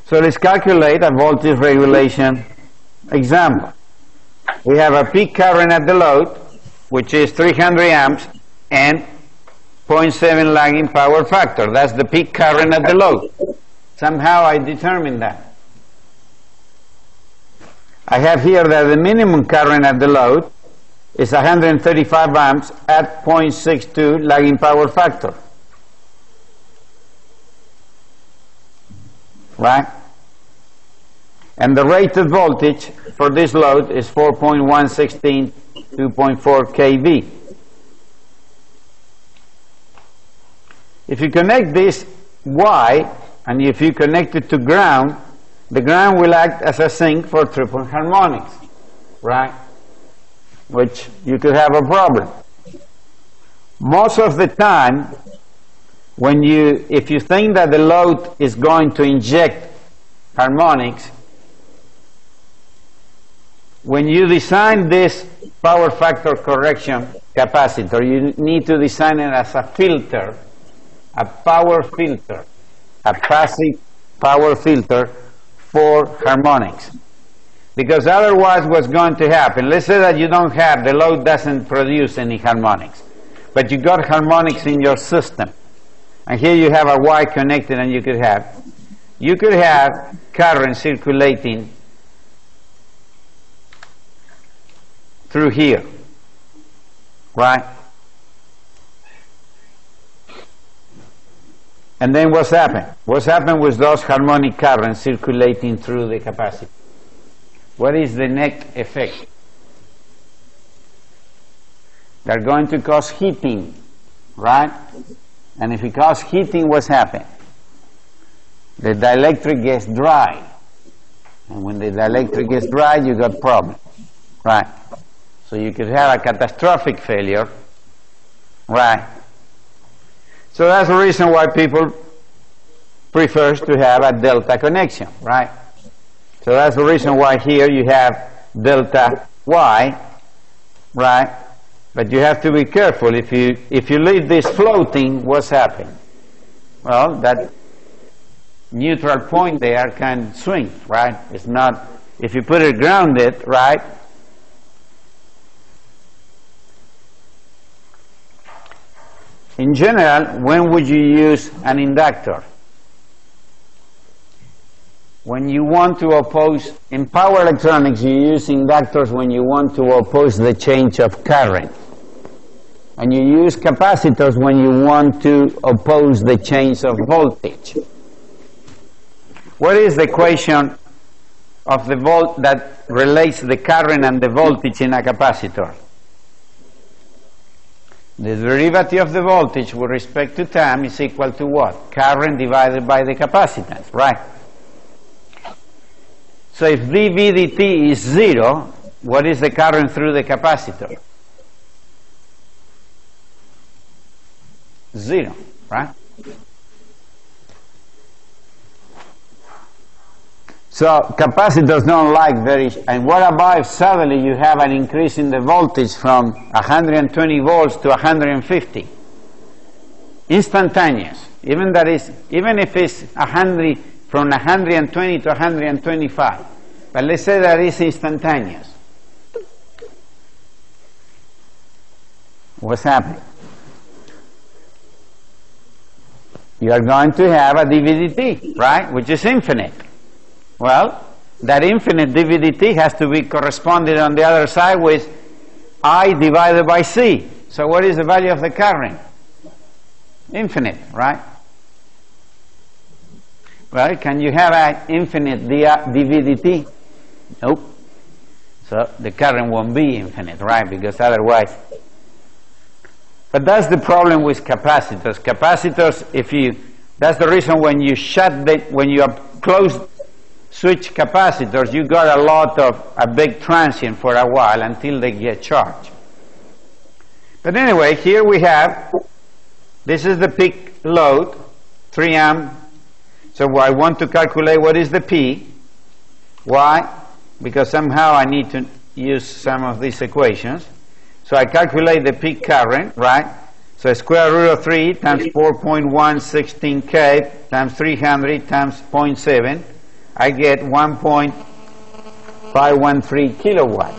So let's calculate a voltage regulation example. We have a peak current at the load, which is 300 amps, and 0.7 lagging power factor. That's the peak current at the load. Somehow I determined that. I have here that the minimum current at the load is 135 amps at 0.62 lagging power factor. Right? And the rated voltage for this load is 4.116, 2.4 kV. If you connect this Y, and if you connect it to ground, the ground will act as a sink for triple harmonics, right? Which you could have a problem. Most of the time, if you think that the load is going to inject harmonics, when you design this power factor correction capacitor, you need to design it as a filter, a power filter, a passive power filter for harmonics. Because otherwise what's going to happen, let's say that you don't have, the load doesn't produce any harmonics, but you got harmonics in your system. And here you have a Y connected, and you could have current circulating through here, right? And then what's happened? What's happened with those harmonic currents circulating through the capacitor? What is the net effect? They're going to cause heating, right? And if it causes heating, what's happened? The dielectric gets dry. And when the dielectric gets dry, you got problems, right? So you could have a catastrophic failure, right? So that's the reason why people prefer to have a delta connection, right? So that's the reason why here you have delta Y, right? But you have to be careful. If you leave this floating, what's happening? Well, that neutral point there can swing, right? It's not, if you put it grounded, right? In general, when would you use an inductor? When you want to oppose, in power electronics, you use inductors when you want to oppose the change of current. And you use capacitors when you want to oppose the change of voltage. What is the equation of the volt that relates the current and the voltage in a capacitor? The derivative of the voltage with respect to time is equal to what? Current divided by the capacitance, right? So if dV dt is 0, what is the current through the capacitor? 0, right? So capacitors don't like and what about if suddenly you have an increase in the voltage from 120 volts to 150? Instantaneous. Even if it's 100, from 120 to 125. But let's say that it's instantaneous. What's happening? You are going to have a dV/dt, right? Which is infinite. Well, that infinite dV/dt has to be corresponded on the other side with I divided by C. So what is the value of the current? Infinite, right? Well, can you have an infinite dV/dt? Nope. So the current won't be infinite, right? Because otherwise. But that's the problem with capacitors. Capacitors, that's the reason when you when you close switch capacitors, you got a big transient for a while until they get charged. But anyway, here we have, this is the peak load, 3 amp. So I want to calculate what is the P. Why? Because somehow I need to use some of these equations. So I calculate the peak current, right? So square root of 3 times 4.116 K times 300 times 0.7. I get 1.513 kilowatt.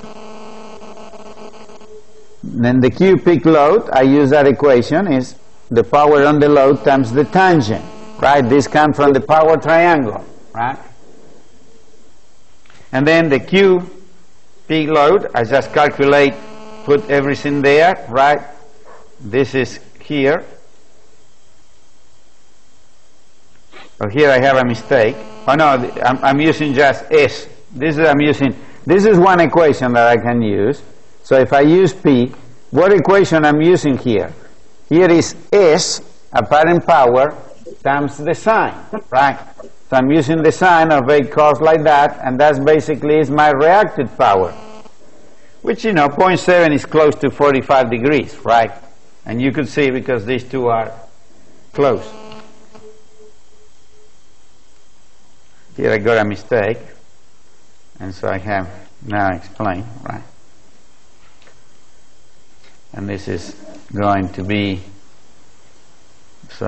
Then the Q peak load, I use that equation, is the power on the load times the tangent, right? This comes from the power triangle, right? And then the Q peak load, I just calculate, put everything there, right? This is here. Oh, here I have a mistake. Oh no, I'm using just S. This is one equation that I can use. So if I use P, what equation I'm using here? Here is S, apparent power, times the sine, right? So I'm using the sine of a curve like that, and that's basically is my reactive power, which, you know, 0.7 is close to 45 degrees, right? And you could see because these two are close. Here I got a mistake, and so I have now explained, right? And this is going to be, so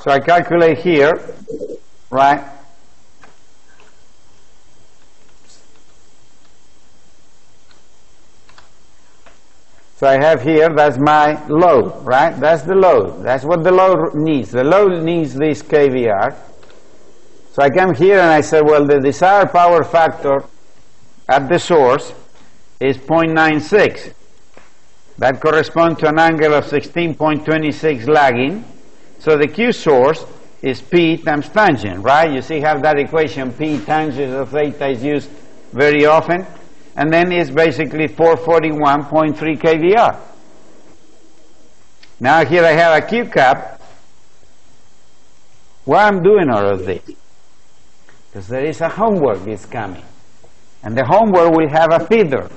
I calculate here, right? So I have here, that's my load, right? That's the load. That's what the load needs. The load needs this kVAR. So I come here and I say, well, the desired power factor at the source is 0.96. That corresponds to an angle of 16.26 lagging. So the Q source is P times tangent, right? You see how that equation, P tangent of theta, is used very often. And then it's basically 441.3 kVAR. Now here I have a Q cap. Why I'm doing all of this? Because there is a homework that's coming. And the homework will have a feeder.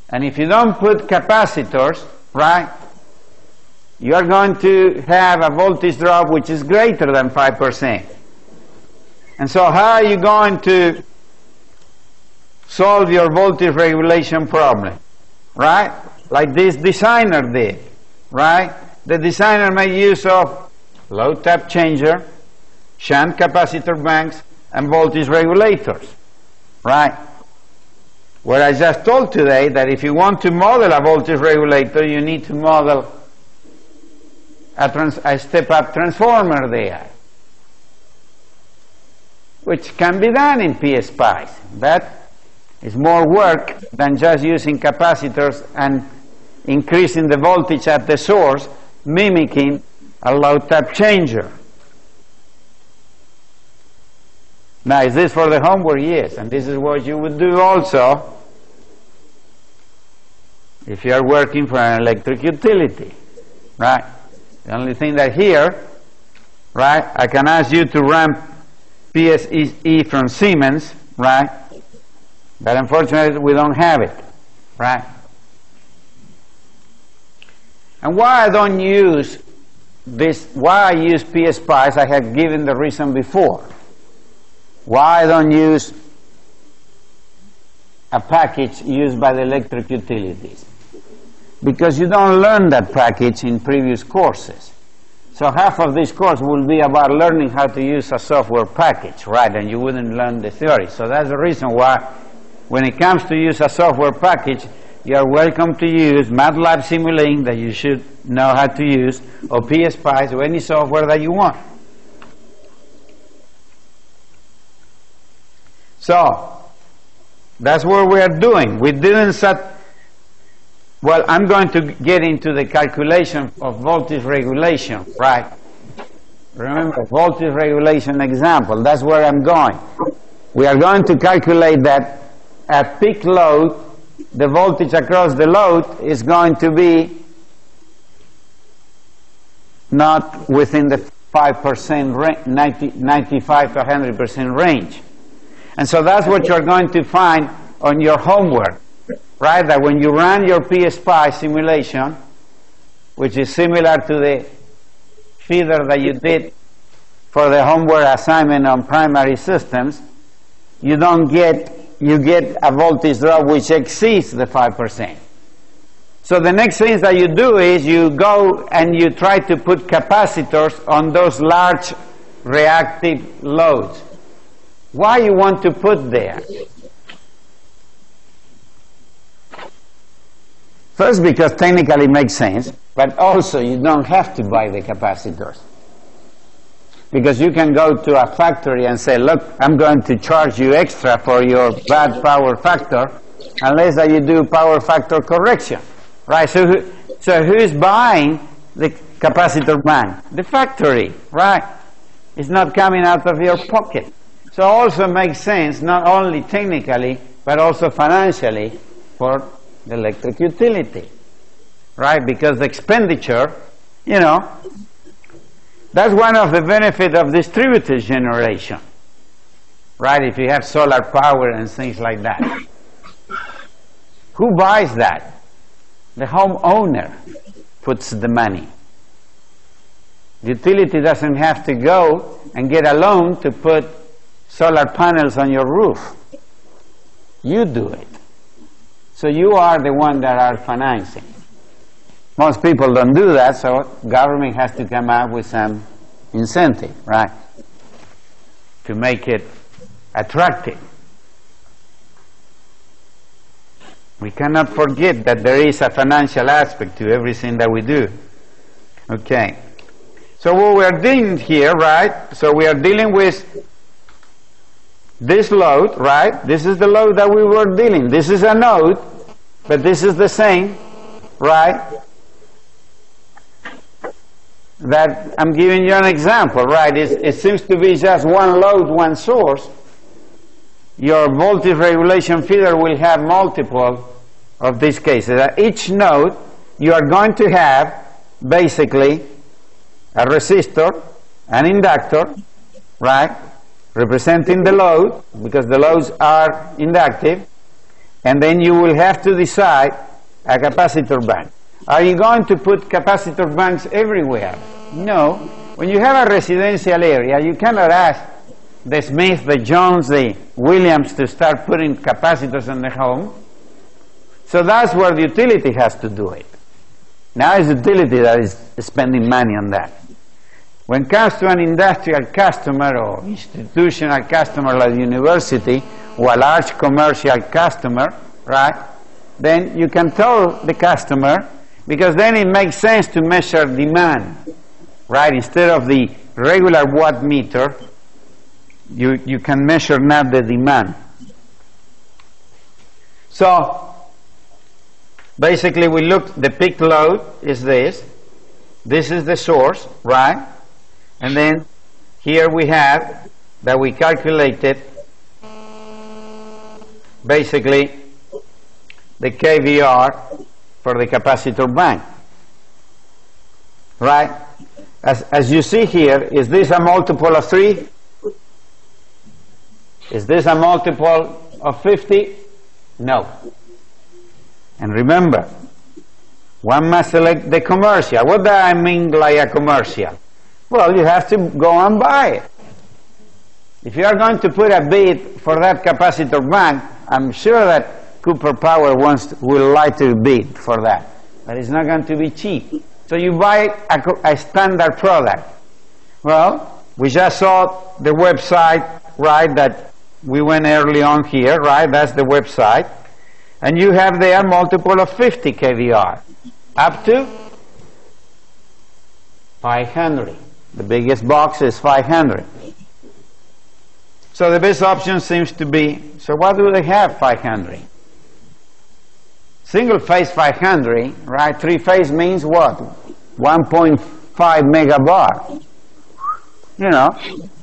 And if you don't put capacitors, right, you are going to have a voltage drop which is greater than 5%. And so how are you going to solve your voltage regulation problem, right? Like this designer did, right? The designer made use of load tap changer, shunt capacitor banks, and voltage regulators, right? Where I just told today that if you want to model a voltage regulator, you need to model a step-up transformer there, which can be done in PSpice. That is more work than just using capacitors and increasing the voltage at the source, mimicking a load tap changer. Now, is this for the homework? Yes, and this is what you would do also if you are working for an electric utility, right? The only thing that here, right, I can ask you to run PSE from Siemens, right? But unfortunately, we don't have it, right? And why I don't use this, why I use PSpice, I have given the reason before. Why I don't use a package used by the electric utilities? Because you don't learn that package in previous courses. So half of this course will be about learning how to use a software package, right? And you wouldn't learn the theory. So that's the reason why when it comes to use a software package, you are welcome to use MATLAB Simulink that you should know how to use, or PSpice, or any software that you want. So that's what we are doing. We didn't set, well, I'm going to get into the calculation of voltage regulation, right? Remember, voltage regulation example, that's where I'm going. We are going to calculate that at peak load, the voltage across the load is going to be not within the 5%, 95 to 100% range. And so that's what you're going to find on your homework, right? That when you run your PSpice simulation, which is similar to the feeder that you did for the homework assignment on primary systems, you get a voltage drop which exceeds the 5%. So the next thing that you do is you go and you try to put capacitors on those large reactive loads. Why you want to put there? First, because technically it makes sense, but also you don't have to buy the capacitors. Because you can go to a factory and say, look, I'm going to charge you extra for your bad power factor, unless that you do power factor correction. Right? So who's buying the capacitor bank? The factory, right? It's not coming out of your pocket. So also makes sense, not only technically, but also financially for the electric utility, right? Because the expenditure, you know, that's one of the benefits of distributed generation, right? If you have solar power and things like that. Who buys that? The homeowner puts the money. The utility doesn't have to go and get a loan to put solar panels on your roof. You do it. So you are the one that are financing. Most people don't do that, so government has to come up with some incentive, right, to make it attractive. We cannot forget that there is a financial aspect to everything that we do. Okay. So what we are doing here, right, so we are dealing with this load, right? This is the load that we were dealing. This is a node, but this is the same, right? That I'm giving you an example, right? It seems to be just one load, one source. Your voltage regulation feeder will have multiple of these cases. At each node, you are going to have basically a resistor, an inductor, right, representing the load, because the loads are inductive, and then you will have to decide a capacitor bank. Are you going to put capacitor banks everywhere? No. When you have a residential area, you cannot ask the Smith, the Jones, the Williams to start putting capacitors in the home. So that's where the utility has to do it. Now it's the utility that is spending money on that. When it comes to an industrial customer or institutional customer like university or a large commercial customer, right, then you can tell the customer, because then it makes sense to measure demand, right? Instead of the regular watt meter, you can measure now the demand. So basically we look, the peak load is this is the source, right? And then here we have that we calculated basically the kVR for the capacitor bank, right? As you see here, is this a multiple of 3? Is this a multiple of 50? No. And remember, one must select the commercial. What do I mean by a commercial? Well, you have to go and buy it. If you are going to put a bid for that capacitor bank, I'm sure that Cooper Power will like to bid for that. But it's not going to be cheap. So you buy a standard product. Well, we just saw the website, right, that we went early on here, right? That's the website. And you have there a multiple of 50 kVR, up to 500. The biggest box is 500. So the best option seems to be, so what do they have 500? Single phase 500, right? Three phase means what? 1.5 megabar. You know,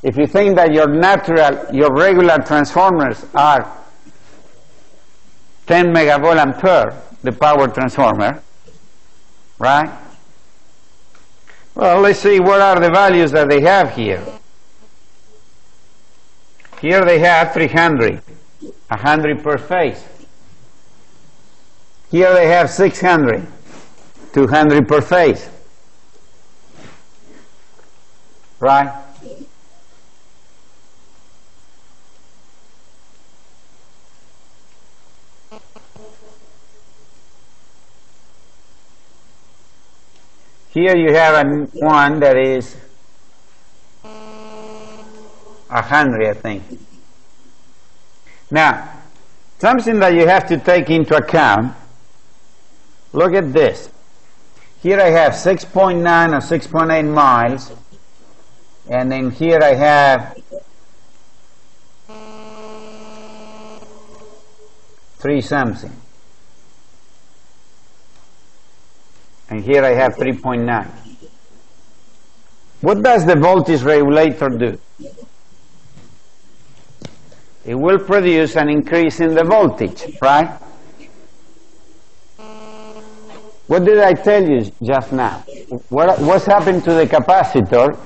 if you think that your regular transformers are 10 megavolt ampere, the power transformer, right? Well, let's see what are the values that they have here. Here they have 300, 100 per phase. Here they have 600, 200 per phase. Right? Here you have one that is 100, I think. Now, something that you have to take into account, look at this. Here I have 6.9 or 6.8 miles, and then here I have 3 something. And here I have 3.9. What does the voltage regulator do? It will produce an increase in the voltage, right? What did I tell you just now? What's happened to the capacitor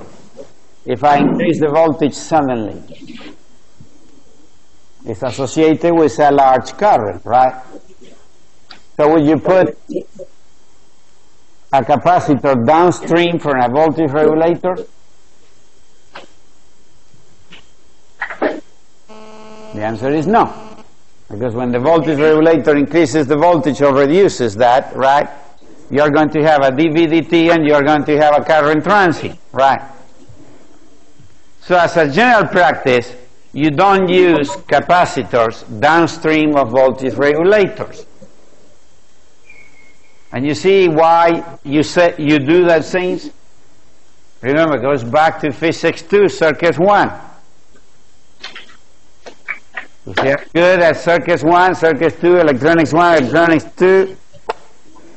if I increase the voltage suddenly? It's associated with a large current, right? So would you put a capacitor downstream from a voltage regulator? The answer is no. Because when the voltage regulator increases the voltage or reduces that, right, you're going to have a dV/dt and you're going to have a current transient, right? So as a general practice, you don't use capacitors downstream of voltage regulators. And you see why you do that things? Remember, it goes back to physics 2, circuit 1. If you're good at circuit 1, circuit 2, electronics 1, electronics 2,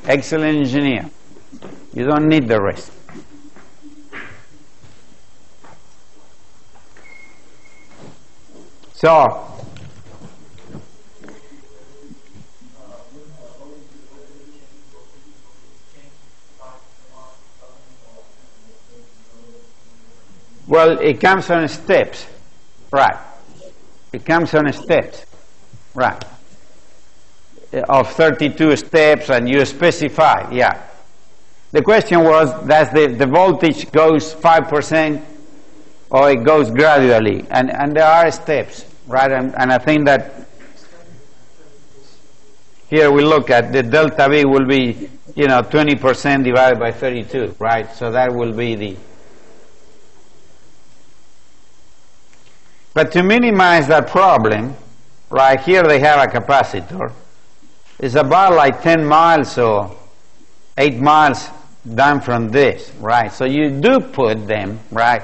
excellent engineer. You don't need the rest. So, well, it comes on steps, right? It comes on steps, right? Of 32 steps, and you specify, yeah. The question was, does the voltage goes 5% or it goes gradually? And there are steps, right? And I think that here we look at the delta V will be, 20% divided by 32, right? So that will be the... But to minimize that problem, right, here they have a capacitor. It's about like 10 miles or 8 miles down from this, right? So you do put them, right?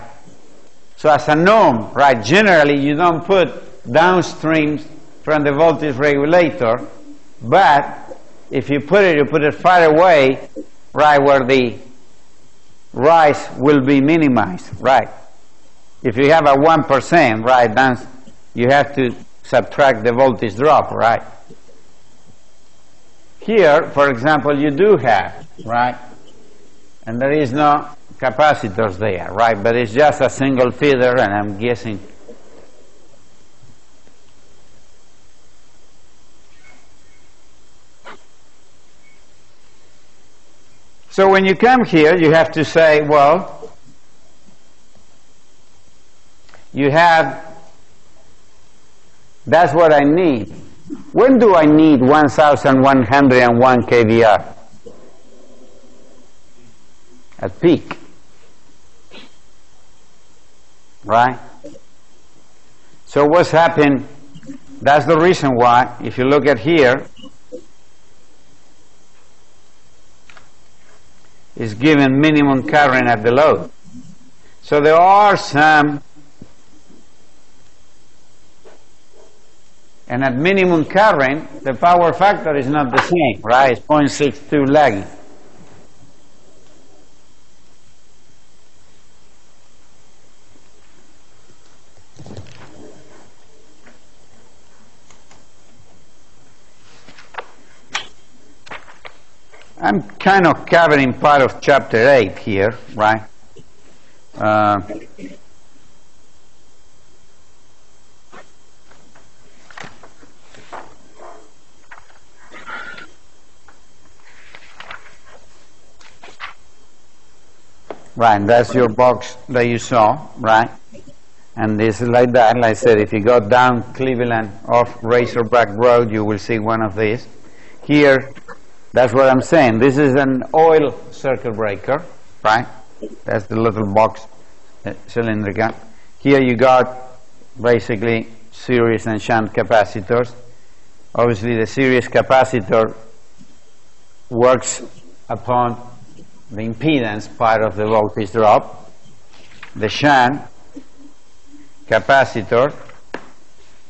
So as a norm, right, generally you don't put downstream from the voltage regulator, but if you put it far away, right, where the rise will be minimized, right? If you have a 1%, right, then you have to subtract the voltage drop, right? Here, for example, you do have, right, and there is no capacitors there, right, but it's just a single feeder, and I'm guessing. So when you come here, you have to say, well, you have, that's what I need. When do I need 1101 kVR? At peak. Right? So what's happened? That's the reason why, if you look at here, it's given minimum current at the load. So there are some, and at minimum current, the power factor is not the same, right? It's 0.62 lagging. I'm kind of covering part of chapter 8 here, right? Right, and that's your box that you saw, right? And this is like that. Like I said, if you go down Cleveland off Razorback Road, you will see one of these. Here, That's what I'm saying. This is an oil circuit breaker, right? That's the little box, cylindrical. Here you got basically series and shunt capacitors. Obviously the series capacitor works upon the impedance part of the voltage drop. The shunt capacitor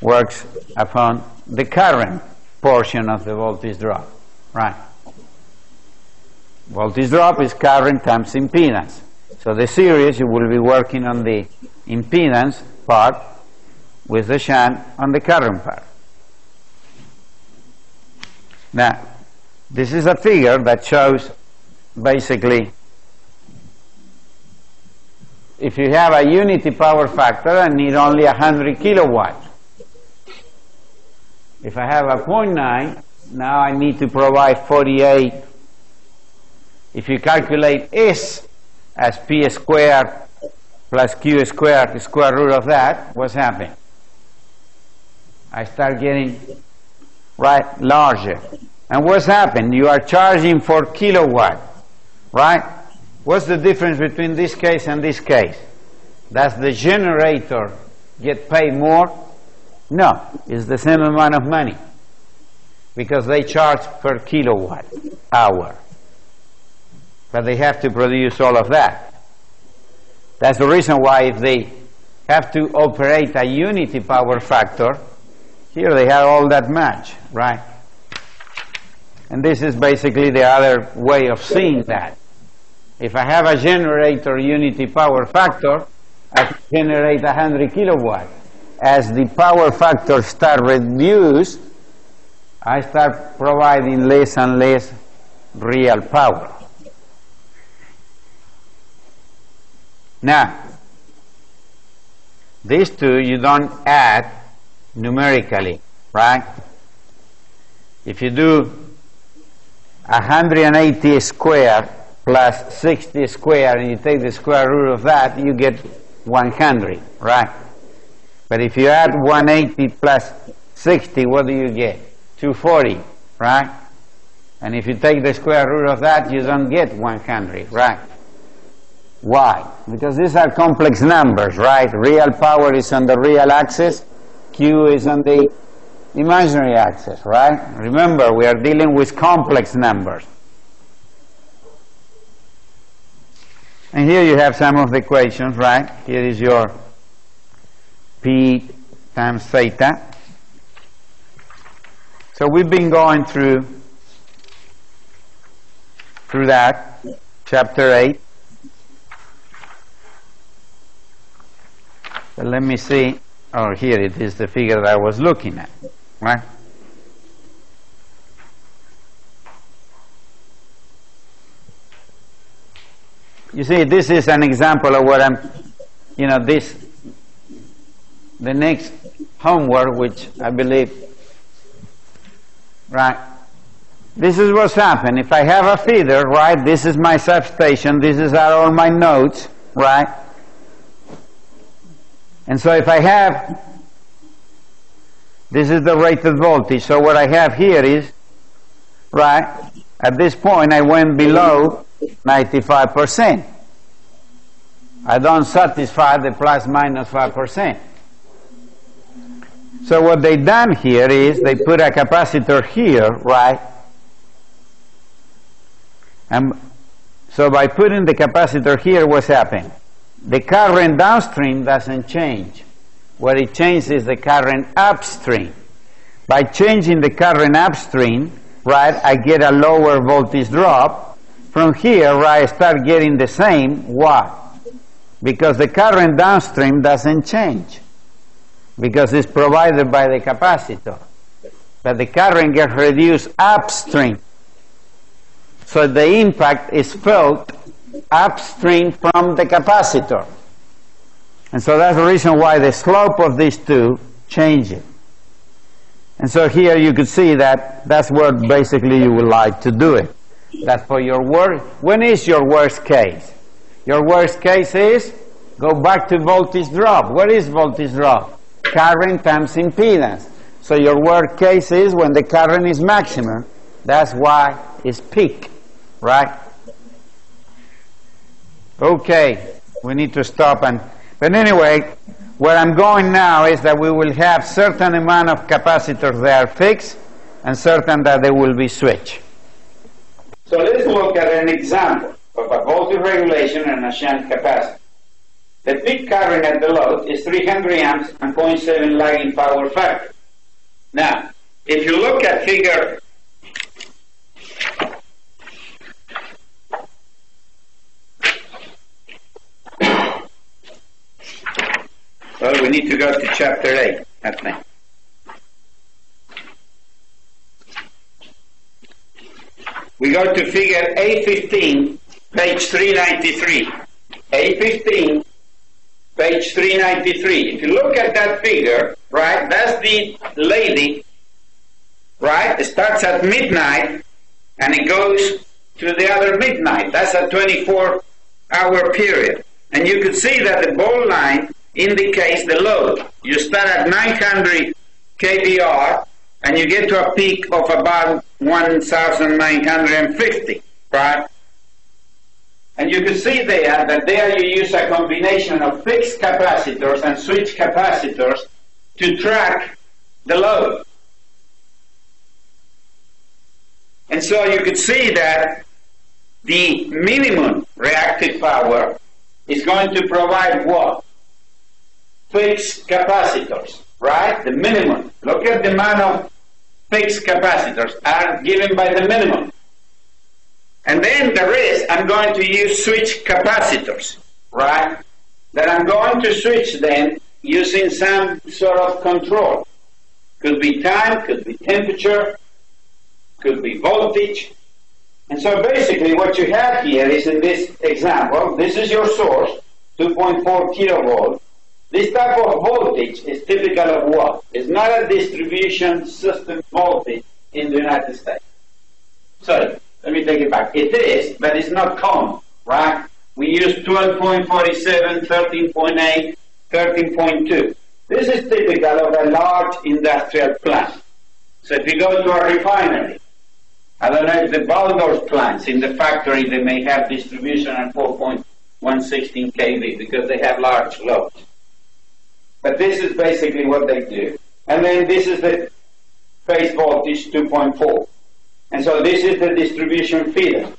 works upon the current portion of the voltage drop, right? Voltage drop is current times impedance. So the series, you will be working on the impedance part with the shunt on the current part. Now, this is a figure that shows basically if you have a unity power factor and need only 100 kilowatts. If I have a 0.9, now I need to provide 48. If you calculate S as P squared plus Q squared, the square root of that, what's happening? I start getting larger. And what's happened? You are charging for kilowatt, right? What's the difference between this case and this case? Does the generator get paid more? No, it's the same amount of money because they charge per kilowatt hour. But they have to produce all of that. That's the reason why if they have to operate a unity power factor, here they have all that much, right? And this is basically the other way of seeing that. If I have a generator unity power factor, I can generate 100 kilowatts. As the power factor start reduced, I start providing less and less real power. Now, these two you don't add numerically, right? If you do 180 squared plus 60 squared and you take the square root of that, you get 100, right? But if you add 180 plus 60, what do you get? 240, right? And if you take the square root of that, you don't get 100, right? Why? Because these are complex numbers, right? Real power is on the real axis, Q is on the imaginary axis, right? Remember, we are dealing with complex numbers. And here you have some of the equations, right? Here is your P times theta. So we've been going through that, chapter 8. But let me see. Oh, here it is, the figure that I was looking at, right? You see, this is an example of what I'm, the next homework, which I believe, right? This is what's happened. If I have a feeder, right, this is my substation, this is all my nodes, right? And so if I have, this is the rated voltage, so what I have here is, right, at this point I went below 95%. I don't satisfy the plus minus 5%. So what they done here is they put a capacitor here, right? And so by putting the capacitor here, what's happened? The current downstream doesn't change. What it changes is the current upstream. By changing the current upstream, right, I get a lower voltage drop. From here, right, I start getting the same. Why? Because the current downstream doesn't change, because it's provided by the capacitor. But the current gets reduced upstream. So the impact is felt upstream from the capacitor. And so that's the reason why the slope of these two changes. And so here you could see that that's what basically you would like to do it. That for your worst, when is your worst case? Your worst case is, go back to voltage drop. What is voltage drop? Current times impedance. So your worst case is when the current is maximum. That's why is peak, right? Okay, we need to stop. But anyway, where I'm going now is that we will have certain amount of capacitors that are fixed and certain that they will be switched. So let's look at an example of a voltage regulation and a shunt capacitor. The peak current at the load is 300 amps and 0.7 lagging power factor. Now, if you look at figure well, we need to go to chapter 8, I think. We go to figure A15, page 393. A15, page 393. If you look at that figure, right, that's the lady, right? It starts at midnight and it goes to the other midnight. That's a 24-hour period. And you could see that the bold line indicates the load. You start at 900 kVAR and you get to a peak of about 1,950, right? And you can see there that there you use a combination of fixed capacitors and switch capacitors to track the load. And so you could see that the minimum reactive power is going to provide what? Fixed capacitors, right? The minimum. Look at the amount of fixed capacitors are given by the minimum. And then the rest, I'm going to use switch capacitors, right? That I'm going to switch them using some sort of control. Could be time, could be temperature, could be voltage. And so basically what you have here is, in this example, this is your source, 2.4 kilovolt. This type of voltage is typical of what? It's not a distribution system voltage in the United States. Sorry, let me take it back. It is, but it's not common, right? We use 12.47, 13.8, 13.2. This is typical of a large industrial plant. So if you go to a refinery, I don't know if the Baldor's plants in the factory, they may have distribution at 4.116 kV because they have large loads. But this is basically what they do. And then this is the phase voltage, 2.4. And so this is the distribution feeder.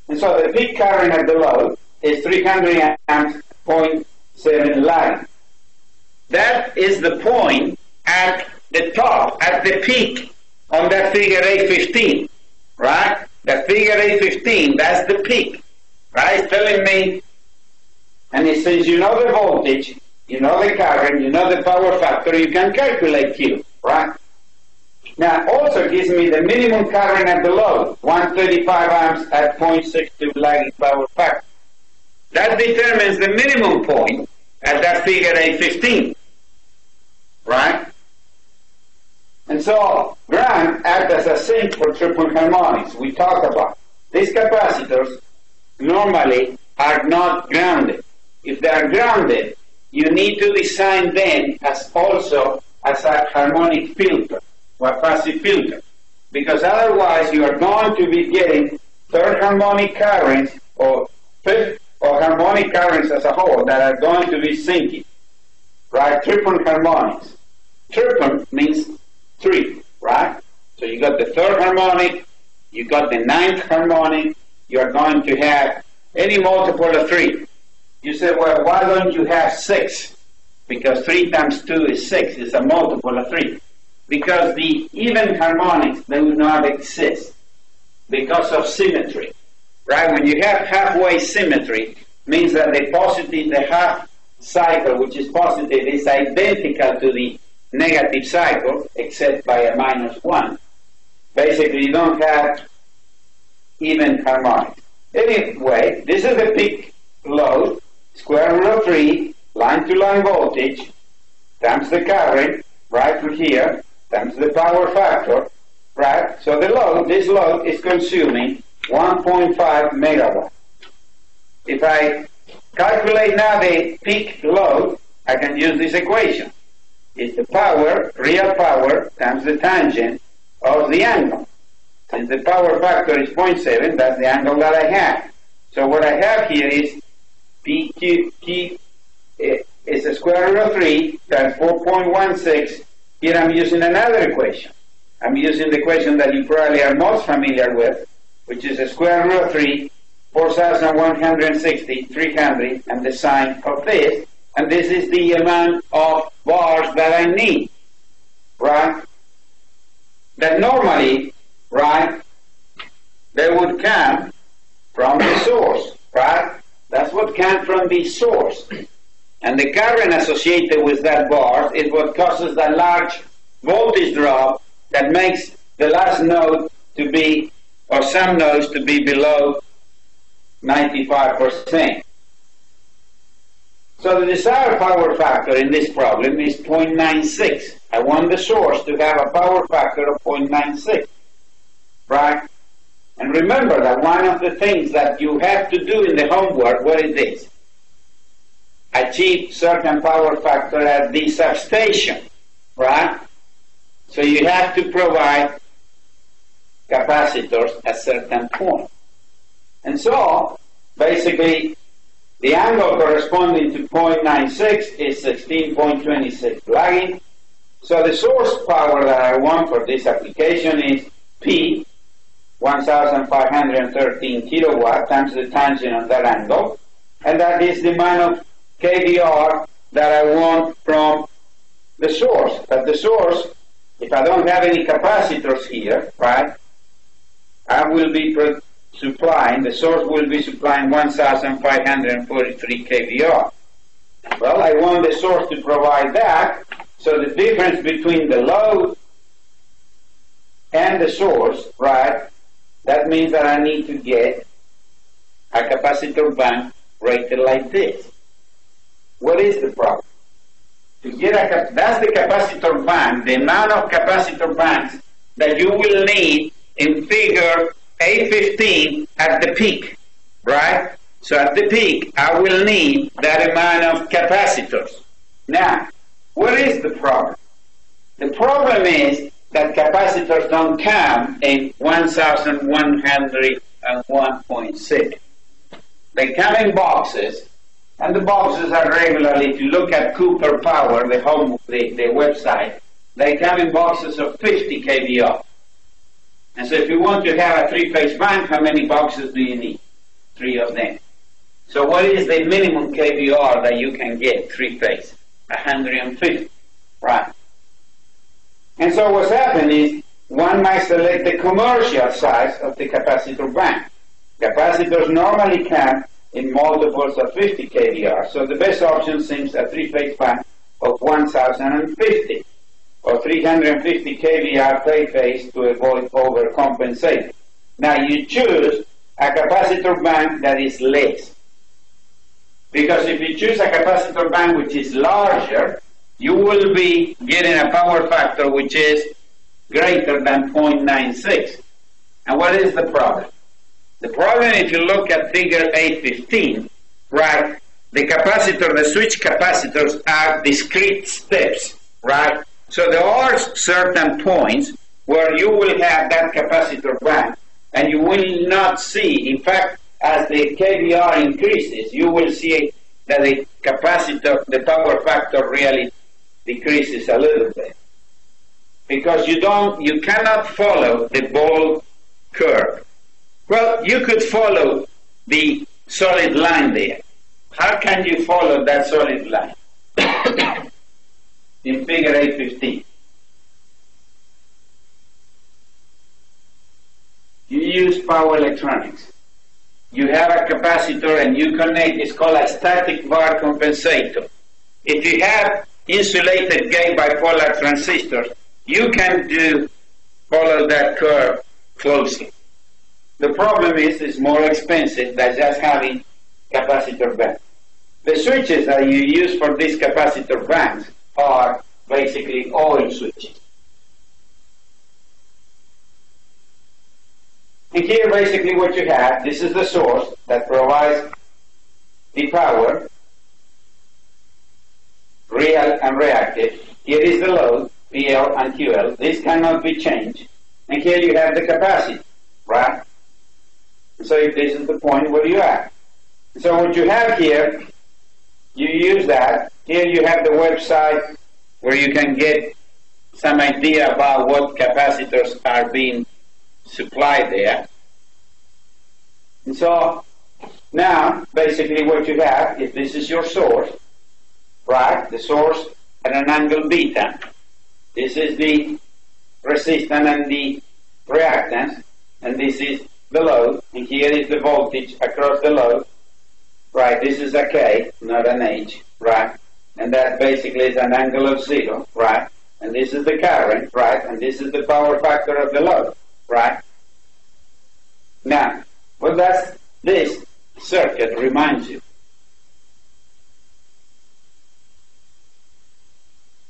And so the peak current at the load is 300 amps, 0.7 lag. That is the point at the top, at the peak on that figure A15, right? That figure A15, that's the peak, right? It's telling me, and it says you know the voltage, you know the current, you know the power factor, you can calculate Q, right? Now, also gives me the minimum current at the load, 135 amps at 0.62 lagging power factor. That determines the minimum point at that figure A15, right? And so, ground acts as a sink for triple harmonics. We talked about these capacitors normally are not grounded. If they are grounded, you need to design them as also as a harmonic filter or a passive filter, because otherwise you are going to be getting third harmonic currents or fifth or harmonic currents as a whole that are going to be sinking, right? Triple harmonics. Triple means 3, right? So you got the third harmonic, you got the ninth harmonic, you are going to have any multiple of 3. You say, well, why don't you have 6? Because 3 times 2 is 6. It's a multiple of 3. Because the even harmonics do not exist because of symmetry, right? When you have halfway symmetry, means that the positive, the half cycle, which is positive, is identical to the negative cycle, except by a -1. Basically, you don't have even harmonics. Anyway, this is the peak load, square root of 3, line-to-line voltage, times the current, right through here, times the power factor, right? So the load, this load is consuming 1.5 megawatts. If I calculate now the peak load, I can use this equation. It's the power, real power, times the tangent of the angle, Since the power factor is 0.7, that's the angle that I have. So what I have here is PQ is a square root of 3 times 4.16. Here I'm using another equation. I'm using the equation that you probably are most familiar with, which is a square root of 3, 4,160, 300, and the sine of this. And this is the amount of bars that I need, right? That normally, right, they would come from the source, right? That's what comes from the source. And the current associated with that bar is what causes that large voltage drop that makes the last node to be, or some nodes to be below 95%. So the desired power factor in this problem is 0.96. I want the source to have a power factor of 0.96, right? And remember that one of the things that you have to do in the homework, what is this? Achieve certain power factor at the substation, right? So you have to provide capacitors at certain point. And so, basically, the angle corresponding to 0.96 is 16.26 lagging. So the source power that I want for this application is P, 1,513 kilowatt times the tangent of that angle. And that is the amount of kVr that I want from the source. But the source, if I don't have any capacitors here, right, I will be supplying, the source will be supplying 1,543 kVr. Well, I want the source to provide that, so the difference between the load and the source, right, that means that I need to get a capacitor bank rated like this. What is the problem? To get that's the capacitor bank, the amount of capacitor banks that you will need in figure A15 at the peak, right? So at the peak, I will need that amount of capacitors. Now, what is the problem? The problem is that capacitors don't come in 1,101.6. They come in boxes, and the boxes are regularly, if you look at Cooper Power, the website, they come in boxes of 50 kVr. And so if you want to have a three-phase bank, how many boxes do you need? 3 of them. So what is the minimum kVr that you can get three-phase? 150, right? And so what's happened is one might select the commercial size of the capacitor bank. Capacitors normally come in multiples of 50 kVr, so the best option seems a three-phase bank of 1,050 or 350 kVr per phase to avoid overcompensating. Now you choose a capacitor bank that is less, because if you choose a capacitor bank which is larger, you will be getting a power factor which is greater than 0.96. And what is the problem? The problem, if you look at figure A15, right, the capacitor, the switch capacitors are discrete steps, right? So there are certain points where you will have that capacitor bank and you will not see, in fact, as the kVr increases, you will see that the capacitor, the power factor really decreases a little bit. Because you cannot follow the ball curve. Well, you could follow the solid line there. How can you follow that solid line? In figure A15. You use power electronics. You have a capacitor and you connect, it's called a static bar compensator. If you have insulated gate bipolar transistors, you can follow that curve closely. The problem is it's more expensive than just having capacitor banks. The switches that you use for these capacitor banks are basically oil switches. And here basically what you have, this is the source that provides the power, real and reactive. Here is the load, PL and QL. This cannot be changed. And here you have the capacity. right? So if this is the point where you are. So what you have here, you use that. Here you have the website where you can get some idea about what capacitors are being supplied there. And so now, basically what you have is this is your source, right? The source at an angle beta. This is the resistance and the reactance, and this is the load, and here is the voltage across the load, right? This is a K, not an H, right? And that basically is an angle of 0, right? And this is the current, right? And this is the power factor of the load, right? Now, what does this circuit remind you?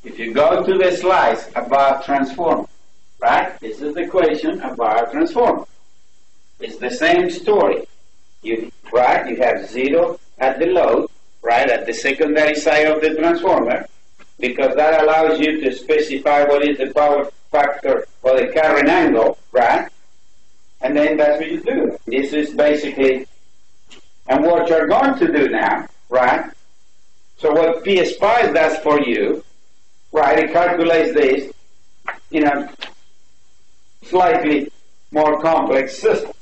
If you go to the slides about transformer, right? This is the equation about transformer. It's the same story. You have 0 at the load, right, at the secondary side of the transformer, because that allows you to specify what is the power factor or the current angle, right? And then that's what you do. This is basically, and what you're going to do now, right? So what PSpice does for you, right, it calculates this in a slightly more complex system.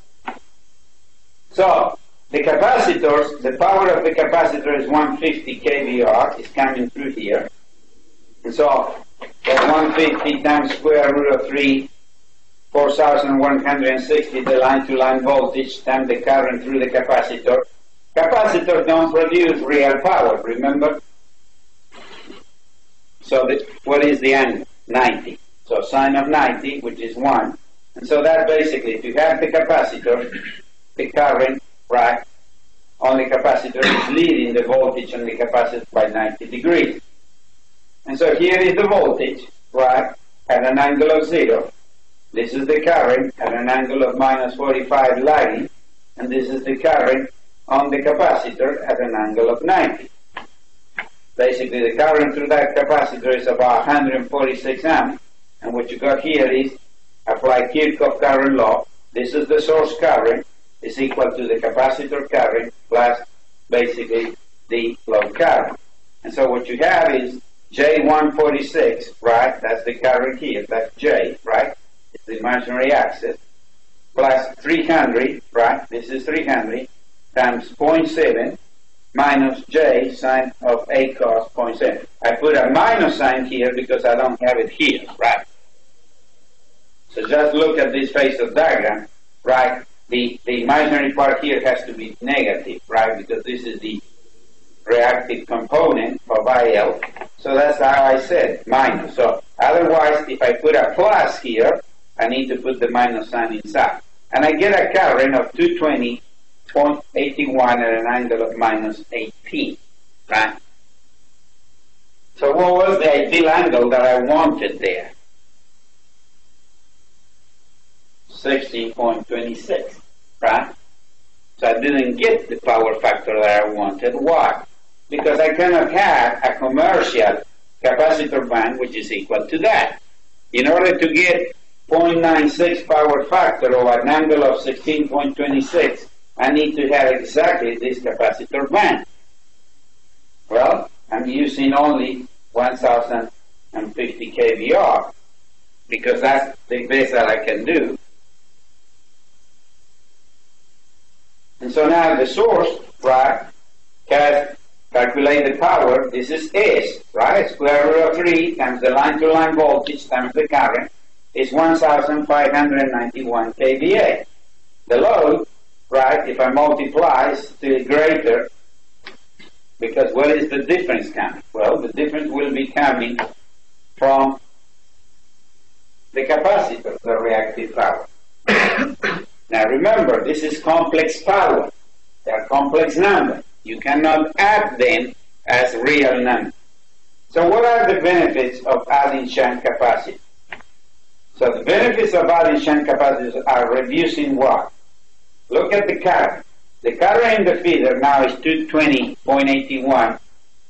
So the capacitors, the power of the capacitor is 150 kVAr, is coming through here. And so that's 150 times square root of 3, 4,160, the line-to-line voltage times the current through the capacitor. Capacitors don't produce real power, remember? So what is the angle? 90. So sine of 90, which is 1. And so that basically, if you have the capacitor, the current, right, on the capacitor is leading the voltage on the capacitor by 90 degrees. And so here is the voltage, right, at an angle of 0. This is the current at an angle of minus 45 lagging, and this is the current on the capacitor at an angle of 90. Basically, the current through that capacitor is about 146 amps, and what you got here is apply Kirchhoff current law. This is the source current, is equal to the capacitor current plus basically the load current. And so what you have is J146, right? That's the current here, that's J, right? It's the imaginary axis, plus 300, right? This is 300 times 0.7 minus J sine of A cos 0.7. I put a minus sign here because I don't have it here, right? So just look at this phasor diagram, right? The imaginary part here has to be negative, right? Because this is the reactive component of IL. So that's how I said, minus. So otherwise, if I put a plus here, I need to put the minus sign inside. And I get a current of 220.81 at an angle of minus 18, right? So what was the ideal angle that I wanted there? 16.26, right? So I didn't get the power factor that I wanted. Why? Because I cannot have a commercial capacitor band which is equal to that. In order to get 0.96 power factor or an angle of 16.26, I need to have exactly this capacitor band. Well, I'm using only 1050 kVAr because that's the best that I can do. And so now the source, right, can calculate the power. This is S, right? Square root of 3 times the line-to-line voltage times the current is 1,591 kVA. The load, right, if I multiply, is still greater, because what is the difference coming? Well, the difference will be coming from the capacitor, the reactive power. Now remember, this is complex power. They are complex numbers. You cannot add them as real numbers. So what are the benefits of adding shunt capacitors? So the benefits of adding shunt capacitors are reducing what? Look at the current. The current in the feeder now is 220.81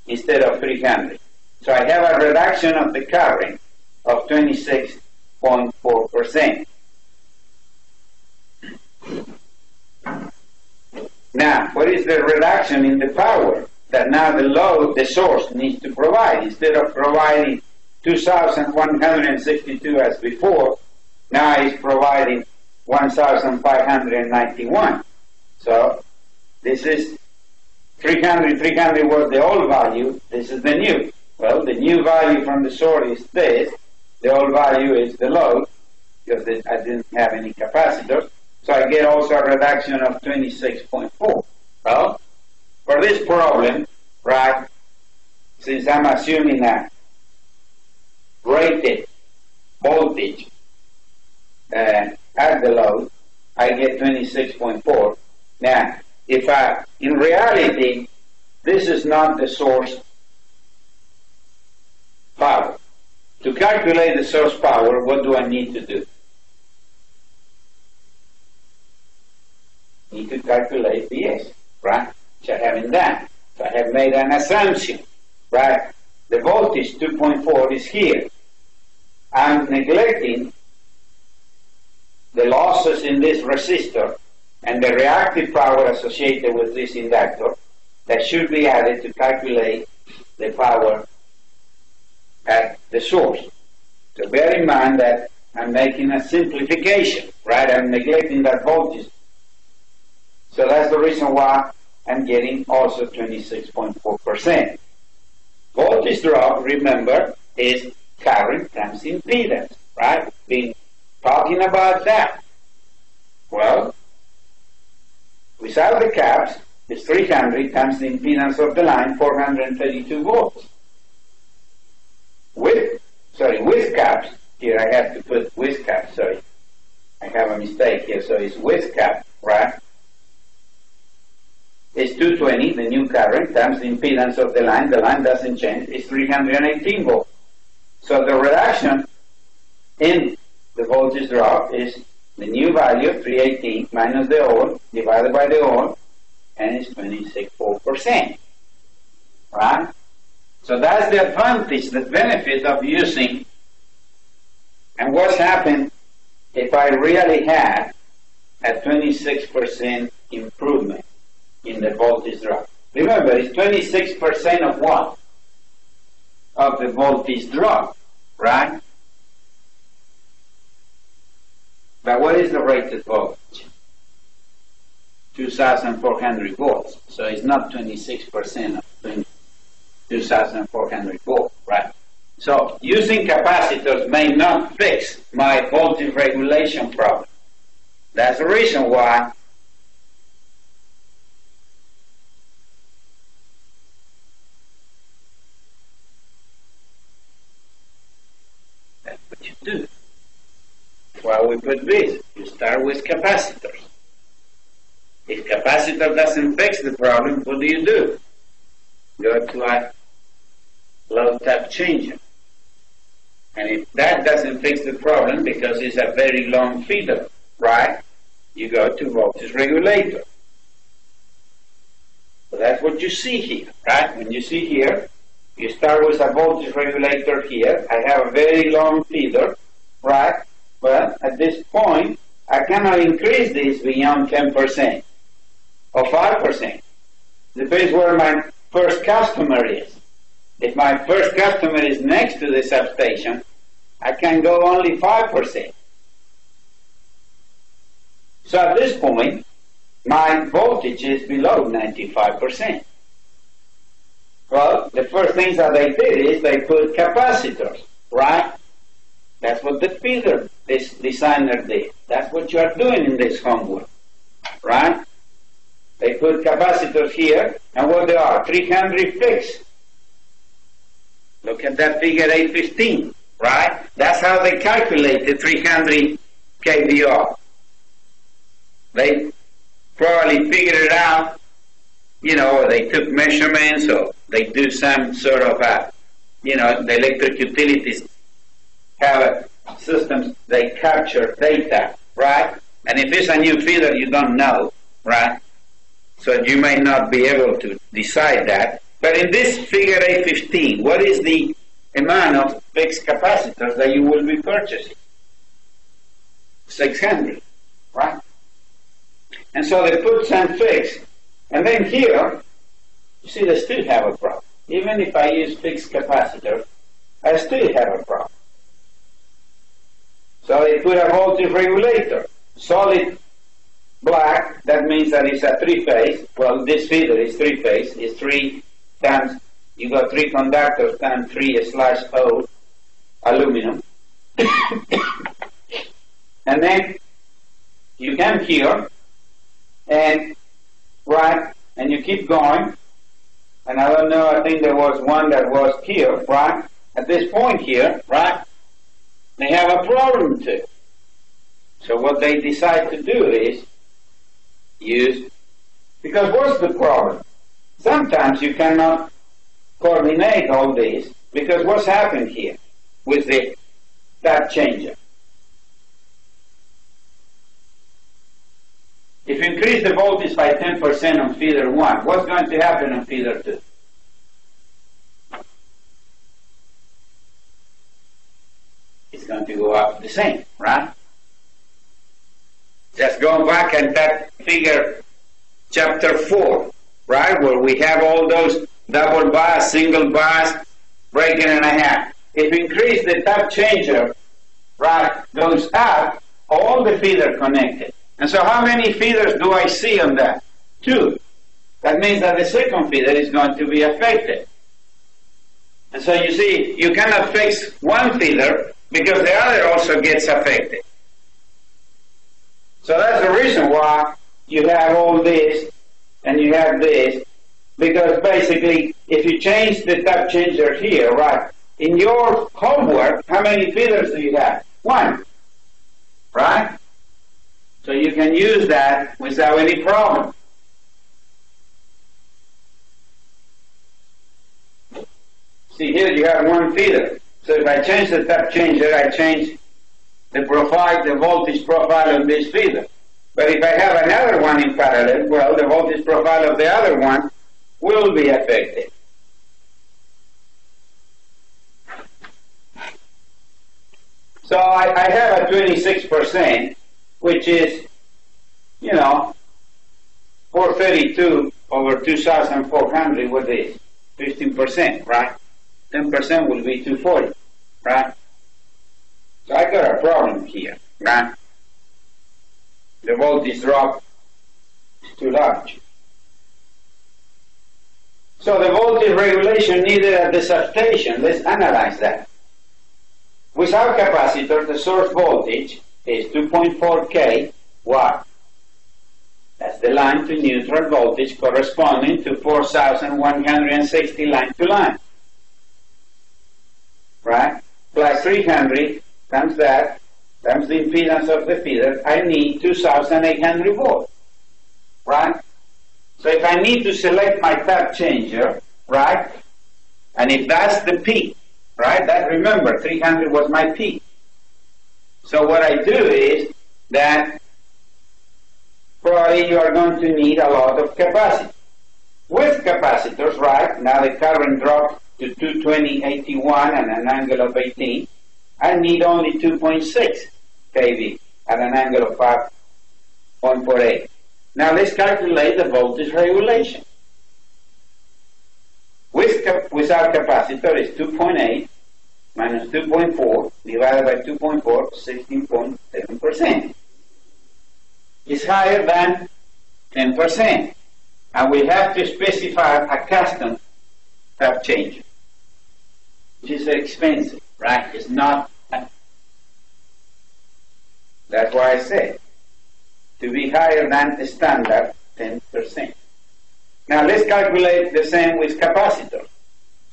instead of 300. So I have a reduction of the current of 26.4%. Now, what is the reduction in the power that now the load, the source, needs to provide? Instead of providing 2,162 as before, now it's providing 1,591. So this is 300 was the old value, this is the new. Well, the new value from the source is this, the old value is the load, because I didn't have any capacitor, so I get also a reduction of 26.4. Well, for this problem, right, since I'm assuming a rated voltage at the load, I get 26.4. Now, in reality, this is not the source power. To calculate the source power, what do I need to do? I need to calculate Vs, right? Which I haven't done. So I have made an assumption, right? The voltage 2.4 is here. I'm neglecting the losses in this resistor and the reactive power associated with this inductor that should be added to calculate the power at the source. So bear in mind that I'm making a simplification, right? I'm neglecting that voltage. So that's the reason why I'm getting also 26.4%. Voltage drop, remember, is current times impedance, right? Been talking about that. Well, without the caps, it's 300 times the impedance of the line, 432 volts. With caps, here I have to put with caps, sorry. I have a mistake here, so it's with cap, right? It's 220, the new current, times the impedance of the line doesn't change, it's 318 volts. So the reduction in the voltage drop is the new value, 318, minus the old, divided by the old, and it's 26.4%, right? So that's the advantage, the benefit of using, and what's happened if I really had a 26% improvement in the voltage drop. Remember, it's 26% of what? Of the voltage drop, right? But what is the rated voltage? 2,400 volts. So it's not 26% of 2,400 volts, right? So using capacitors may not fix my voltage regulation problem. That's the reason why that's what you do. Why we put this? You start with capacitors. If capacitor doesn't fix the problem, what do? Go to a low tap changer. And if that doesn't fix the problem because it's a very long feeder, right? You go to voltage regulator. So that's what you see here, right? When you see here, you start with a voltage regulator here. I have a very long feeder, right? But at this point, I cannot increase this beyond 10% or 5%. Depends where my first customer is. If my first customer is next to the substation, I can go only 5%. So at this point, my voltage is below 95%. Well, the first things that they did is they put capacitors, right? That's what the feeder this designer did. That's what you are doing in this homework, right? They put capacitors here, and what they are, 300 fixed. Look at that figure 815, right? That's how they calculate the 300 kVR. They probably figured it out, you know, they took measurements, or they do some sort of the electric utilities have systems, they capture data, right? And if it's a new feeder, you don't know, right? So you may not be able to decide that. But in this figure 815, what is the amount of fixed capacitors that you will be purchasing? 600, right? And so they put some fixed. And then here, you see, they still have a problem. Even if I use fixed capacitor, I still have a problem. So they put a voltage regulator. Solid black, that means that it's a three-phase. Well, this feeder is three-phase. It's 3 times, you got 3 conductors times 3/0 aluminum. And then you come here, and right, and you keep going. And I don't know, I think there was one that was here, right? At this point here, right? They have a problem too. So what they decide to do is use, because what's the problem? Sometimes you cannot coordinate all this, because what's happened here with the tap changer? If you increase the voltage by 10% on feeder 1, what's going to happen on feeder 2? It's going to go up the same, right? Just go back and that figure chapter 4, right, where we have all those double bus, single bus, breaking in half. If you increase the tap changer, right, goes up, all the feeder connected. And so how many feeders do I see on that? 2. That means that the second feeder is going to be affected. And so you see, you cannot fix one feeder because the other also gets affected. So that's the reason why you have all this and you have this, because basically if you change the tap changer here, right, in your homework, how many feeders do you have? 1, right? So you can use that without any problem. See, here you have 1 feeder. So if I change the tap changer, I change the profile, the voltage profile of this feeder. But if I have another one in parallel, well, the voltage profile of the other one will be affected. So I have a 26%, which is, 432 over 2,400, what is 15%, right? 10% will be 240, right? So I got a problem here, right? The voltage drop is too large. So the voltage regulation needed at the substation, let's analyze that. Without capacitor, the source voltage is 2.4 k watt. That's the line to neutral voltage corresponding to 4,160 line to line. Right? Plus 300 times that, times the impedance of the feeder, I need 2,800 volts. Right? So if I need to select my tap changer, right? And if that's the peak, right? That, remember, 300 was my peak. So what I do is that probably you are going to need a lot of capacity. With capacitors, right, now the current dropped to 220/81 and an angle of 18. I need only 2.6 kV at an angle of 5.48. Now let's calculate the voltage regulation. Without capacitor is 2.8 minus 2.4 divided by 2.4, 16.7%. It's higher than 10%. And we have to specify a custom tap changer, which is expensive, right? It's not. That's why I said to be higher than the standard 10%. Now let's calculate the same with capacitor.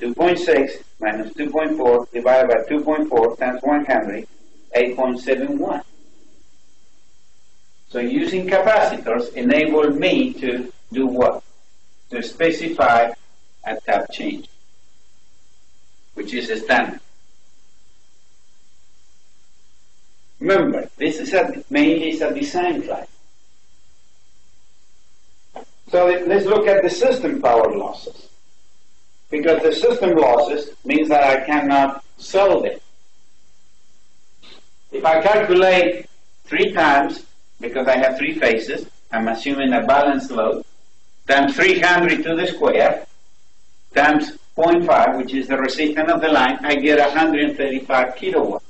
2.6 minus 2.4 divided by 2.4 times 100, 8.71. So using capacitors enable me to do what? To specify a tap change, which is a standard. Remember, this is mainly a design class. So let's look at the system power losses. Because the system losses means that I cannot solve it. If I calculate 3 times, because I have 3 phases, I'm assuming a balanced load, times 300 to the square, times 0.5, which is the resistance of the line, I get 135 kilowatts.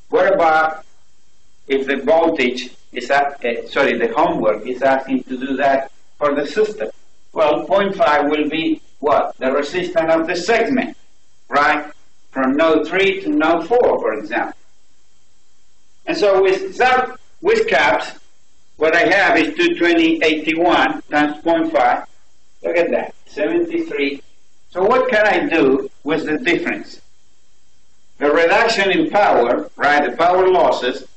What about if the voltage is the homework is asking to do that for the system? Well, 0.5 will be what? The resistance of the segment, right? From node 3 to node 4, for example. And so with caps, what I have is 22081 times 0.5. Look at that, 73. So what can I do with the difference? The reduction in power, right, the power losses,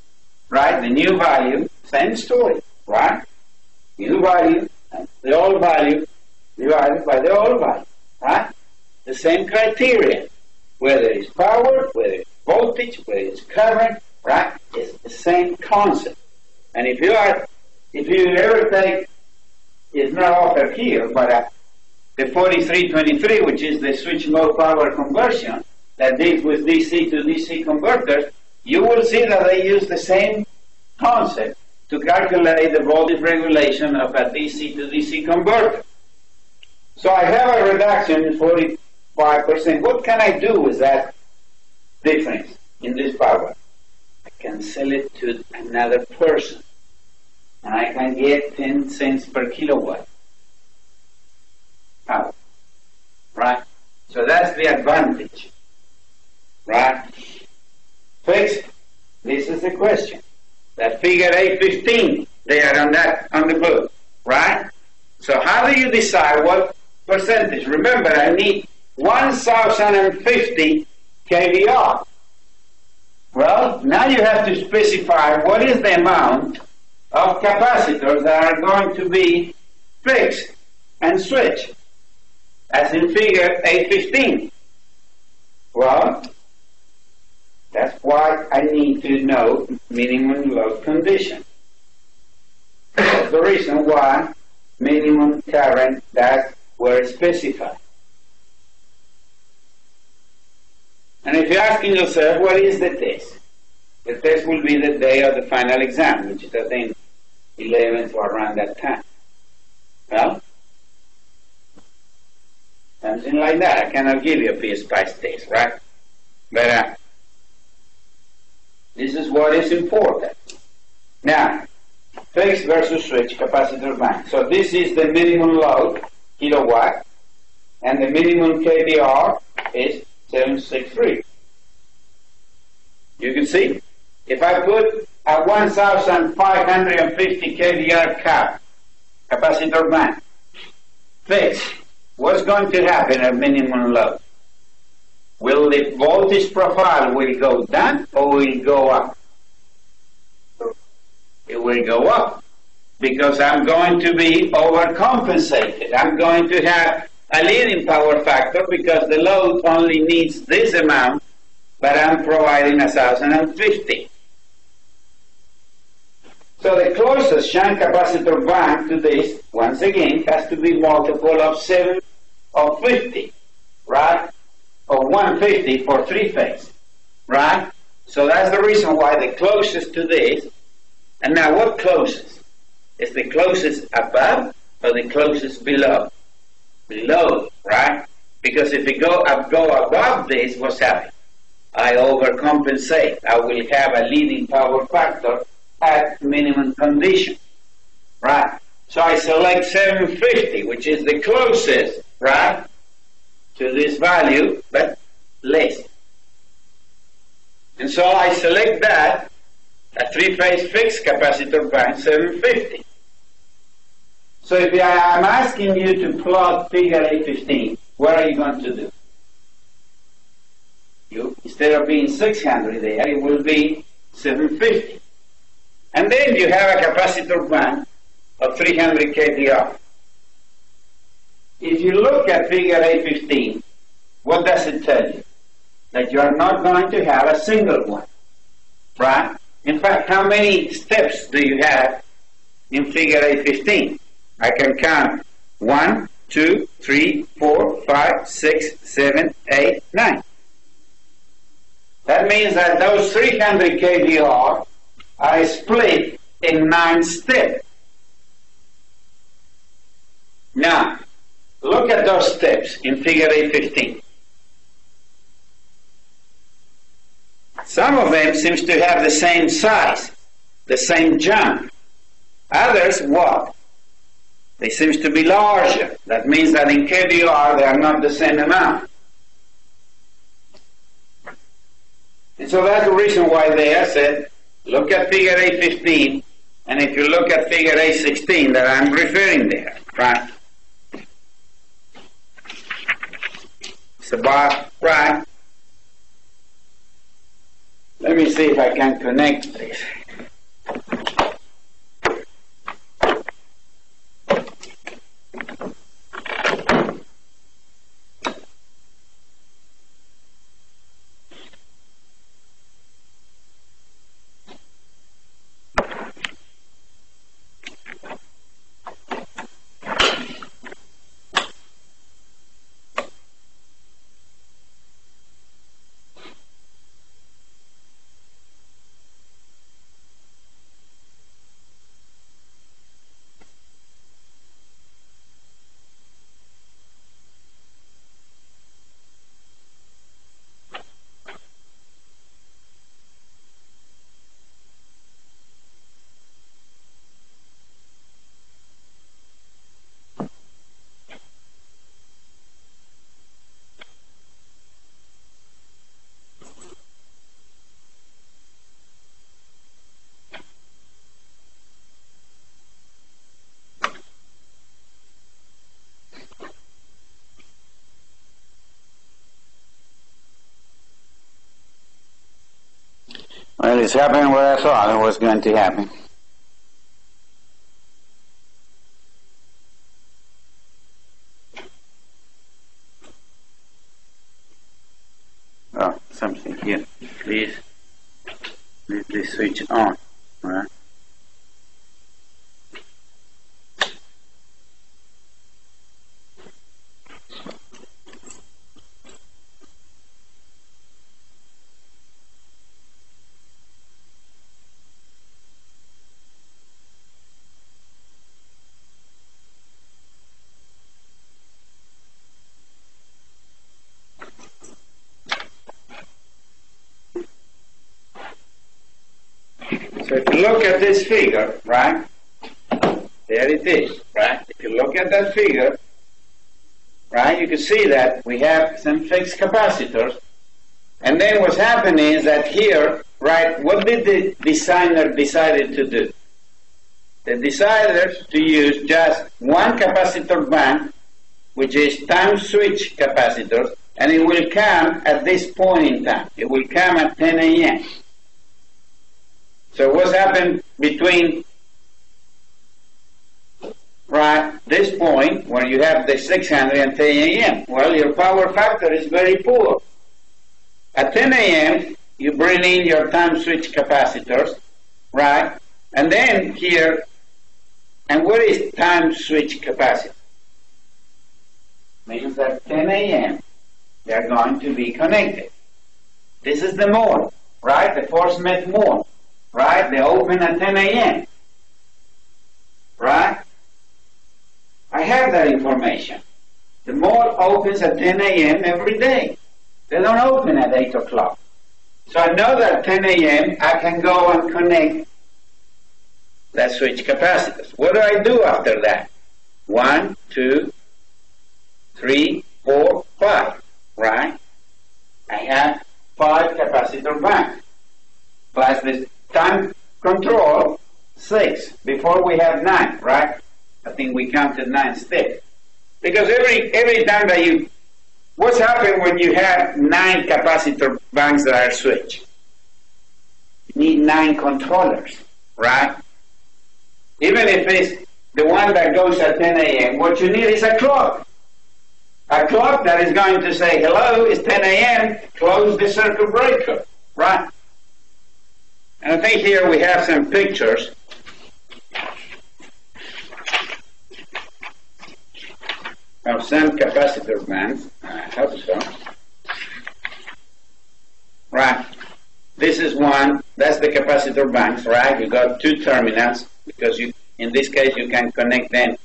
right, the new value, same story, right? New value, the old value, divided by the old value, right? The same criteria, whether it's power, whether it's voltage, whether it's current, right? It's the same concept. And if you ever take, it's not offered here, but the 4323, which is the switch mode power conversion, that deals with DC to DC converters, you will see that they use the same concept to calculate the voltage regulation of a DC to DC converter. So I have a reduction in 45%. What can I do with that difference in this power? I can sell it to another person, and I can get 10 cents per kilowatt power, right? So that's the advantage, right? Fixed, this is the question. That figure 815 there on the book, right? So how do you decide what percentage? Remember, I need 1050 kVR. Well, now you have to specify what is the amount of capacitors that are going to be fixed and switched, as in figure 815. Well, that's why I need to know minimum load condition. That's the reason why minimum current that were specified. And if you're asking yourself, what is the test? The test will be the day of the final exam, which is I think 11th or around that time. Well, something like that. I cannot give you a PSPICE test, right? But this is what is important. Now, fixed versus switch capacitor bank. So this is the minimum load, kilowatt, and the minimum kVR is 763. You can see, if I put a 1550 kVR cap, capacitor bank, fixed, what's going to happen at minimum load? Will the voltage profile go down or will it go up? It will go up because I'm going to be overcompensated. I'm going to have a leading power factor because the load only needs this amount, but I'm providing 1050. So the closest shunt capacitor bank to this, once again, has to be multiple of 7 or 50, right? Or 150 for three-phase, right? So that's the reason why the closest to this. And now what closest? Is the closest above or the closest below? Below, right? Because if we go above this, what's happening? I overcompensate. I will have a leading power factor at minimum condition, right? So I select 750, which is the closest, right, to this value, but less. And so I select that, a three-phase fixed capacitor bank, 750. So if I'm asking you to plot figure 815, what are you going to do? Instead of being 600 there, it will be 750. And then you have a capacitor bank of 300 kVR. If you look at figure 815, what does it tell you? That you are not going to have a single one, right? In fact, how many steps do you have in figure 815? I can count 1, 2, 3, 4, 5, 6, 7, 8, 9. That means that those 300 kVR are split in 9 steps. Now, look at those steps in figure 815. Some of them seems to have the same size, the same jump. Others, what? They seems to be larger. That means that in kVR they are not the same amount. And so that's the reason why they said, look at figure 815, and if you look at figure 816 that I'm referring there, right? It's about right. Let me see if I can connect this. Well, it's happening what I thought it was going to happen. Oh, something here. Please leave this switch on. All right. So if you look at this figure, right, there it is, right? If you look at that figure, right, you can see that we have some fixed capacitors, and then what's happening is that here, right, what did the designer decided to do? They decided to use just one capacitor bank, which is time switch capacitors, and it will come at this point in time. It will come at 10 a.m. So what's happened between, right, this point where you have the 600 and 10 a.m.? Well, your power factor is very poor. At 10 a.m., you bring in your time switch capacitors, right? And then here, and what is time switch capacitor? Means that 10 a.m. they are going to be connected. This is the mode, right? The force met mode. Right? They open at 10 a.m. Right? I have that information. The mall opens at 10 a.m. every day. They don't open at 8 o'clock. So I know that at 10 a.m. I can go and connect that switch capacitors. What do I do after that? 1, 2, 3, 4, 5. Right? I have 5 capacitor banks. Plus this time control, 6. Before we have 9, right? I think we counted 9 steps. Because every time that you, what's happened when you have 9 capacitor banks that are switched? You need 9 controllers, right? Even if it's the one that goes at 10 a.m., what you need is a clock. A clock that is going to say, hello, it's 10 a.m., close the circuit breaker, right? And I think here we have some pictures of some capacitor banks. I hope so. Right. this is one, that's the capacitor banks, right? You got two terminals, because you, in this case, you can connect them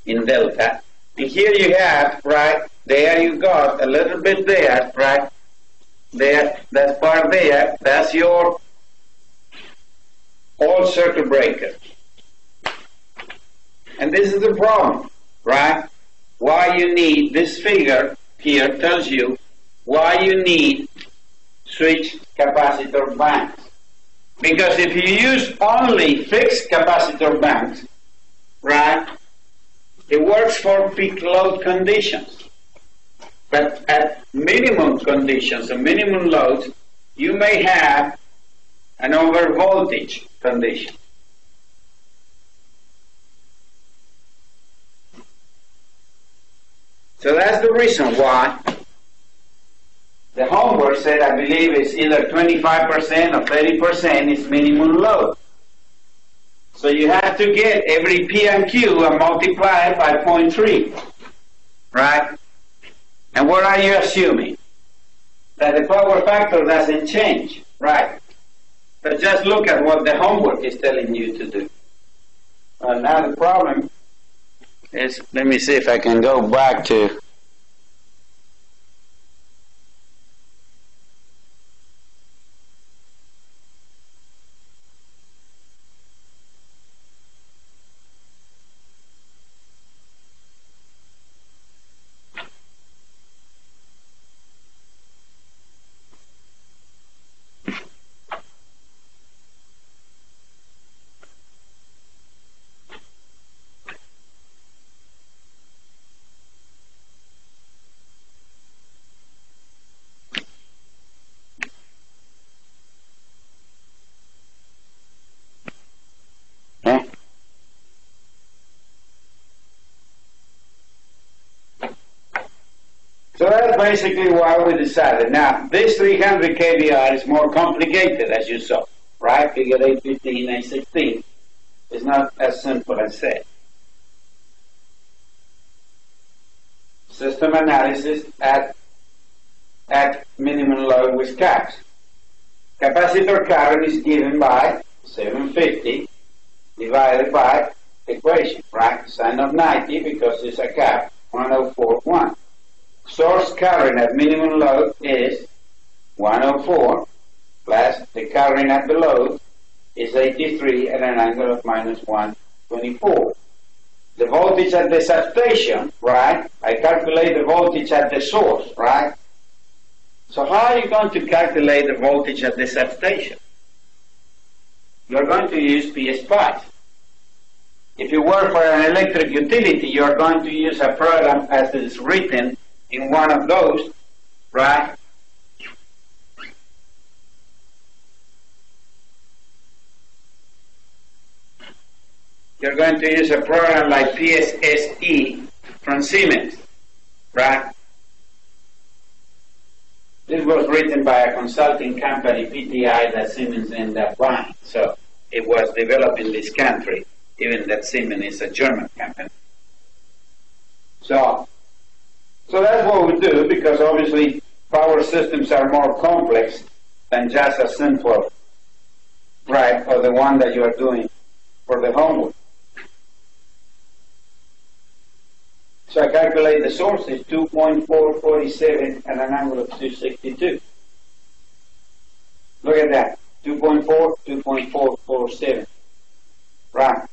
in delta. And here you have, right, there you got a little bit there, right? There, that's part there, that's your old circuit breaker. And this is the problem, right? Why you need, this figure here tells you why you need switch capacitor banks. Because if you use only fixed capacitor banks, right, it works for peak load conditions. But at minimum conditions or minimum loads, you may have an overvoltage condition. So that's the reason why the homework said, I believe it's either 25% or 30% is minimum load. So you have to get every P and Q and multiply it by 0.3, right? And what are you assuming? That the power factor doesn't change, right? But just look at what the homework is telling you to do. Now the problem is, let me see if I can go back to So that's basically why we decided. Now, this 300 kVR is more complicated, as you saw, right? Figure 815, 816. It's not as simple as that. System analysis at minimum load with caps. Capacitor current is given by 750 divided by equation, right? Sine of 90 because it's a cap, 104.1. Source current at minimum load is 104 plus the current at the load is 83 at an angle of minus 124. The voltage at the substation, right? I calculate the voltage at the source, right? So how are you going to calculate the voltage at the substation? You're going to use PSpice. If you work for an electric utility, you're going to use a program as is written in one of those, right? You're going to use a program like PSSE from Siemens, right? This was written by a consulting company, PTI, that Siemens ended up buying. So it was developed in this country, even that Siemens is a German company. So that's what we do, because obviously power systems are more complex than just a simple, right, or the one that you are doing for the homework. So I calculate the source is 2.447 at an angle of 262. Look at that, 2.447, right?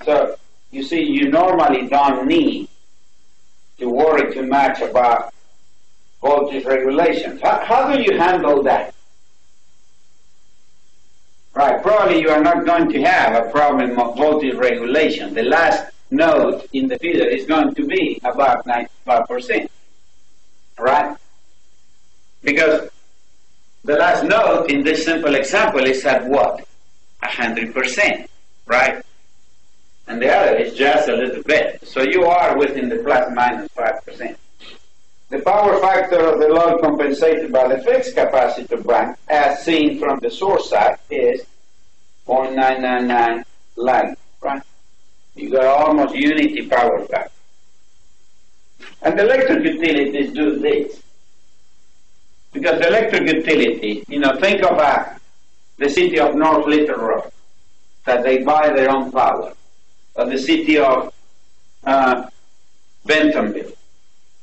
So you see, you normally don't need to worry too much about voltage regulations. How do you handle that? Right, probably you are not going to have a problem of voltage regulation. The last node in the feeder is going to be about 95%, right? Because the last node in this simple example is at what? 100%, right? And the other is just a little bit. So you are within the plus minus 5%. The power factor of the load compensated by the fixed capacitor bank, as seen from the source side, is 0.999 lagging, right? You got almost unity power factor. And the electric utilities do this. Because the electric utility, think of the city of North Little Rock, that they buy their own power, or the city of Bentonville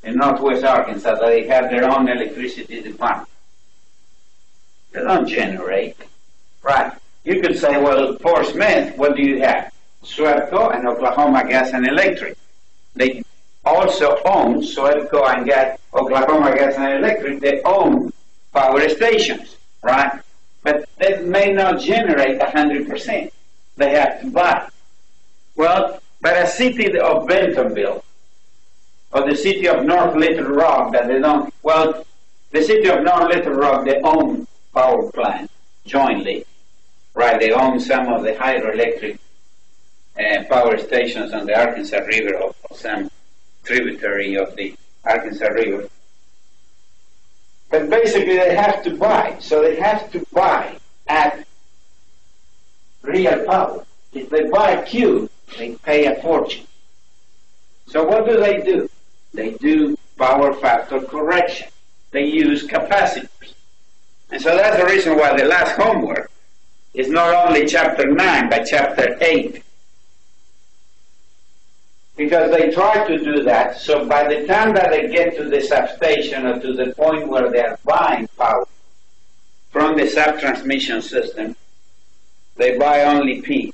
in northwest Arkansas, that they have their own electricity department. They don't generate, right? You could say, well, Fort Smith, what do you have? SWEPCO and Oklahoma Gas and Electric. They also own SWEPCO and Oklahoma Gas and Electric. They own power stations, right? But they may not generate 100%. They have to buy. Well, but a city of Bentonville or the city of North Little Rock that they don't, well, the city of North Little Rock, they own power plant jointly, right? They own some of the hydroelectric power stations on the Arkansas River, or some tributary of the Arkansas River. But basically they have to buy. So they have to buy at real power. If they buy a cube, they pay a fortune. So what do? They do power factor correction. They use capacitors. And so that's the reason why the last homework is not only chapter 9, but chapter 8. Because they try to do that, so by the time that they get to the substation or to the point where they are buying power from the subtransmission system, they buy only P.